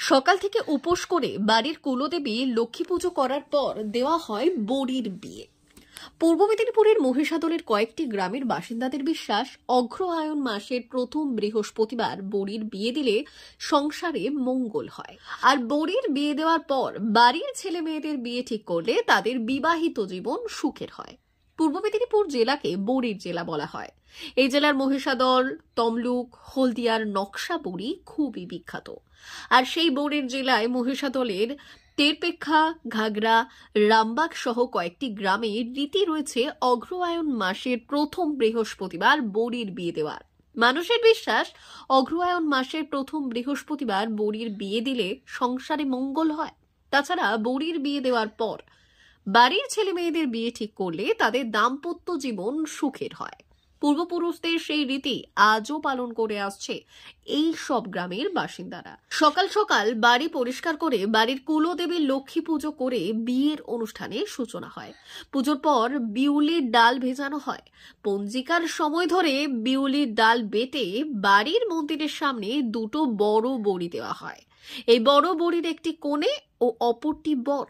সকাল থেকে উপোস করে বাড়ির কুলদেবী লক্ষ্মী পুজো করার পর দেওয়া হয় বড়ির বিয়ে। পূর্ব মেদিনীপুরের মহিষাদলের কয়েকটি গ্রামের বাসিন্দাদের বিশ্বাস, অগ্রহায়ণ মাসের প্রথম বৃহস্পতিবার বড়ির বিয়ে দিলে সংসারে মঙ্গল হয়। আর বড়ির বিয়ে দেওয়ার পর বাড়ির ছেলে মেয়েদের বিয়ে ঠিক করলে তাদের বিবাহিত জীবন সুখের হয়। পূর্ব মেদিনীপুর জেলাকে বড়ির জেলা বলা হয়। এই জেলার মহিষাদল, তমলুক, হলদিয়ার নকশা বড়ি খুবই বিখ্যাত। আর সেই বড়ির জেলায় মহিষাদলের টেরপেক্ষা, ঘাগরা, রামবাগ সহ কয়েকটি গ্রামে রীতি রয়েছে অগ্রহায়ণ মাসের প্রথম বৃহস্পতিবার বড়ির বিয়ে দেওয়ার। মানুষের বিশ্বাস, অগ্রহায়ণ মাসের প্রথম বৃহস্পতিবার বড়ির বিয়ে দিলে সংসারে মঙ্গল হয়। তাছাড়া বড়ির বিয়ে দেওয়ার পর বাড়ির ছেলে মেয়েদের বিয়ে ঠিক করলে তাদের দাম্পত্য জীবন সুখের হয়। পূর্বপুরুষদের সেই রীতি আজও পালন করে আসছে এই সব গ্রামের বাসিন্দারা। সকাল সকাল বাড়ি পরিষ্কার করে বাড়ির কুলদেবীর লক্ষ্মী পুজো করে বিয়ের অনুষ্ঠানের সূচনা হয়। পুজোর পর বিউলির ডাল ভেজানো হয়। পঞ্জিকার সময় ধরে বিউলির ডাল বেটে বাড়ির মন্দিরের সামনে দুটো বড় বড়ি দেওয়া হয়। এই বড় বড়ির একটি কোণে ও অপরটি বর।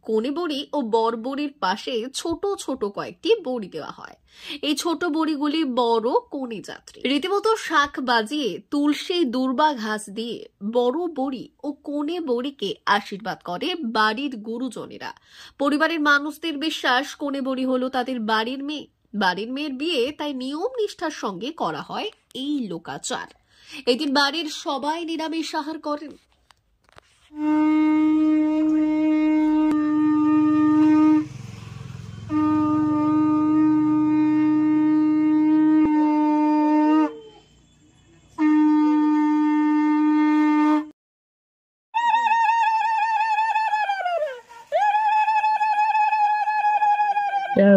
কোণে বড়ি ও বর বড়ির পাশে ছোট ছোট কয়েকটি বড়ি দেওয়া হয়। এই ছোট বড়িগুলি বড় কোণে যাত্রী। রীতিমতো শাঁখ বাজিয়ে তুলসী দূর্বা ঘাস দিয়ে বড় বড়ি ও কোণে বড়িকে আশীর্বাদ করে বাড়ির গুরুজনেরা। পরিবারের মানুষদের বিশ্বাস, কোণে বড়ি হলো তাদের বাড়ির মেয়ে। বাড়ির মেয়ের বিয়ে তাই নিয়ম নিষ্ঠার সঙ্গে করা হয় এই লোকাচার। এদিন বাড়ির সবাই নিরামিষ আহার করেন।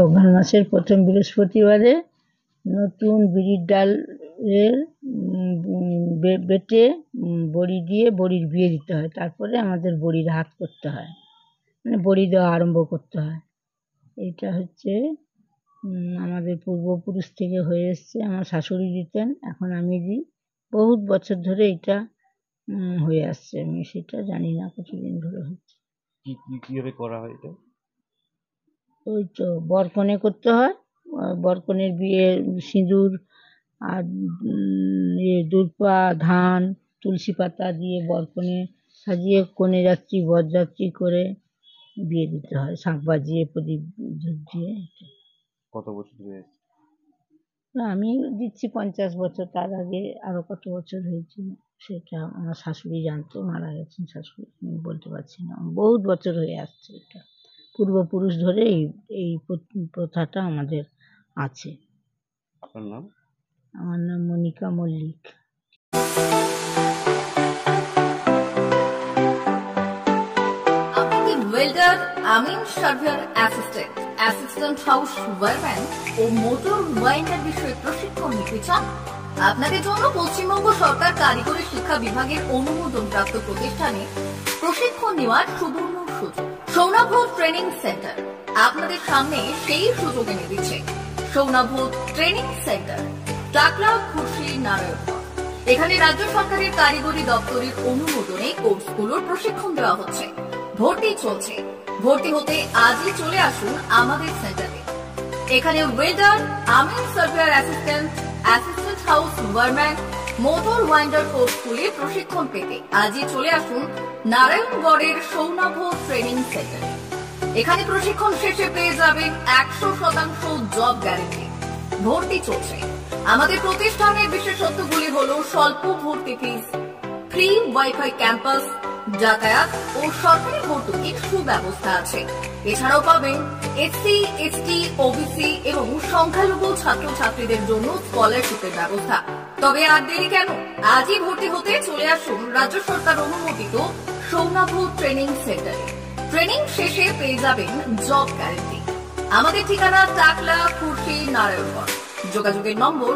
অঘ্রাণ মাসের প্রথম বৃহস্পতিবারে নতুন বিড়ির ডালের বেটে বড়ি দিয়ে বড়ির বিয়ে দিতে হয়। তারপরে আমাদের বড়ির হাত করতে হয়, মানে বড়ি দেওয়া আরম্ভ করতে হয়। এটা হচ্ছে আমাদের পূর্বপুরুষ থেকে হয়ে এসছে। আমার শাশুড়ি দিতেন, এখন আমি দিই। বহুত বছর ধরে এটা হয়ে আসছে। আমি সেটা জানি না কতদিন ধরে হচ্ছে। কিভাবে করা হয় এটা? ওই তো বরকনে করতে হয়। বরকনের বিয়ে সিঁদুর আর দূর্বা, ধান, তুলসী পাতা দিয়ে বরকনে সাজিয়ে কনে যাত্রী বরযাত্রী করে বিয়ে দিতে হয়, শাঁখ বাজিয়ে প্রদীপ দিয়ে। কত বছর ধরে? আমি দিচ্ছি 50 বছর। তার আগে আরো কত বছর হয়েছে সেটা আমার শাশুড়ি জানতো, মারা গেছেন শাশুড়ি, আমি বলতে পারছি না। বহুত বছর হয়ে আসছে, এটা পূর্বপুরুষ ধরে এই প্রথাটা আমাদের আছে। আপনার নাম? আমার নাম মনিকা মল্লিক। আপনি কি ওয়েল্ডার, আমিন surveyor assistant, assistant house wireman ও মোটর ওয়াইন্ডার বিষয়ে প্রশিক্ষণ নিতে চান? আপনাদের জন্য পশ্চিমবঙ্গ সরকার কারিগরি শিক্ষা বিভাগের অনুমোদনপ্রাপ্ত প্রতিষ্ঠানে প্রশিক্ষণ নেওয়ার সুবর্ণ সুযোগ। সৌনাভ ট্রেনিং সেন্টার আপনাদের সামনে সেই সুযোগ এনে দিচ্ছে। সৌনাভ ট্রেনিং সেন্টার, টাকলা, খুশি, নারায়ণগঞ্জ। এখানে রাজ্য সরকারের কারিগরি দপ্তরের অনুমোদনে কোর্সগুলোর প্রশিক্ষণ দেওয়া হচ্ছে। ভর্তি চলছে। ভর্তি হতে আজই চলে আসুন আমাদের সেন্টারে। এখানে ওয়েল্ডার, আমিন surveyor assistant, assistant house wireman, motor winder কোর্সগুলির প্রশিক্ষণ পেতে আজই চলে আসুন নারায়ণগড়ের সৌনাভ ট্রেনিং সেন্টারে। এখানে প্রশিক্ষণ শেষে পেয়ে যাবেন 100% জব গ্যারেন্টি। ভর্তি চলছে। আমাদের প্রতিষ্ঠানের বিশেষত্বগুলি হলো স্বল্প ভর্তি ফিস, ফ্রি ওয়াইফাই ক্যাম্পাস, যাতায়াত ও সরকারি ভর্তুকির সুব্যবস্থা আছে। এছাড়াও পাবেন এসসি, এসটি, ওবিসি এবং সংখ্যালঘু ছাত্রছাত্রীদের জন্য স্কলারশিপের ব্যবস্থা। তবে আর দেরি কেন? আজই ভর্তি হতে চলে আসুন রাজ্য সরকার অনুমোদিত সৌনাভ ট্রেনিং সেন্টারে। ট্রেনিং শেষে পেয়ে যাবেন জব গ্যারেন্টি। আমাদের ঠিকানা টাকলা, খুশি, নারায়ণগঞ্জ। যোগাযোগের নম্বর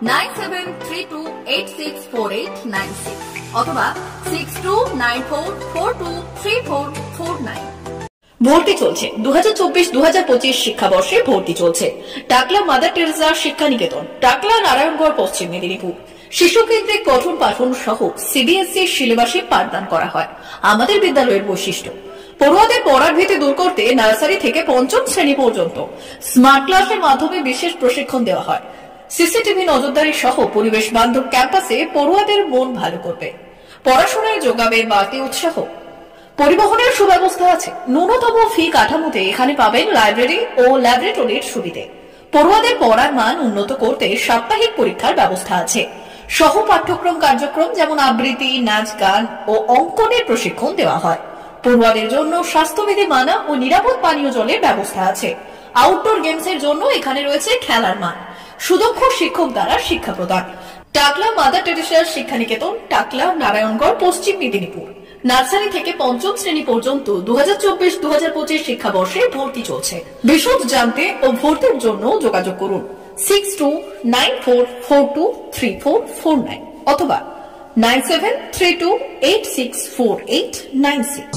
9732864896 অথবা 6294423449। ভর্তি চলছে। 2024-2025 শিক্ষাবর্ষে ভর্তি চলছে। টাকলা মাদার টেরেসা শিক্ষা নিকেতন, টাকলা, নারায়ণগড়, পশ্চিম মেদিনীপুর। শিশু কেন্দ্রিক পঠন পাঠন সহ সিবিএসই সিলেবাসে পাঠদান করা হয়। আমাদের বিদ্যালয়ের বৈশিষ্ট্য, পড়ুয়াদের পড়ার ভীতি দূর করতে নার্সারি থেকে পঞ্চম শ্রেণী পর্যন্ত স্মার্ট ক্লাসের মাধ্যমে বিশেষ প্রশিক্ষণ দেওয়া হয়। সিসিটিভি নজরদারি সহ পরিবেশ বান্ধব ক্যাম্পাসে পড়ুয়াদের মন ভালো করবে, পড়াশোনায় যোগাবে বাড়তি উৎসাহ। পরিবহনের সুব্যবস্থা আছে। ন্যূনতম ফি কাঠামোতে এখানে পাবেন লাইব্রেরি ও ল্যাবরেটরির সুবিধে। পড়ুয়াদের পড়ার মান উন্নত করতে সাপ্তাহিক পরীক্ষার ব্যবস্থা আছে। সহ পাঠ্যক্রম কার্যক্রম যেমন আবৃত্তি, নাচ, গান ও অঙ্কনের প্রশিক্ষণ দেওয়া হয়। পড়ুয়াদের জন্য স্বাস্থ্যবিধি মানা ও নিরাপদ পানীয় জলের ব্যবস্থা আছে। আউটডোর গেমসের জন্য এখানে রয়েছে খেলার মাঠ। সুদক্ষ শিক্ষক দ্বারা শিক্ষা প্রদান। টাকলা মাদার টেরেসা শিক্ষানিকেতন, টাকলা, নারায়ণগড়, পশ্চিম মেদিনীপুর। নার্সারি থেকে পঞ্চম শ্রেণী পর্যন্ত 2024-2025 শিক্ষাবর্ষে ভর্তি চলছে। বিশদ জানতে ও ভর্তির জন্য যোগাযোগ করুন 6294423449 অথবা 9732864896।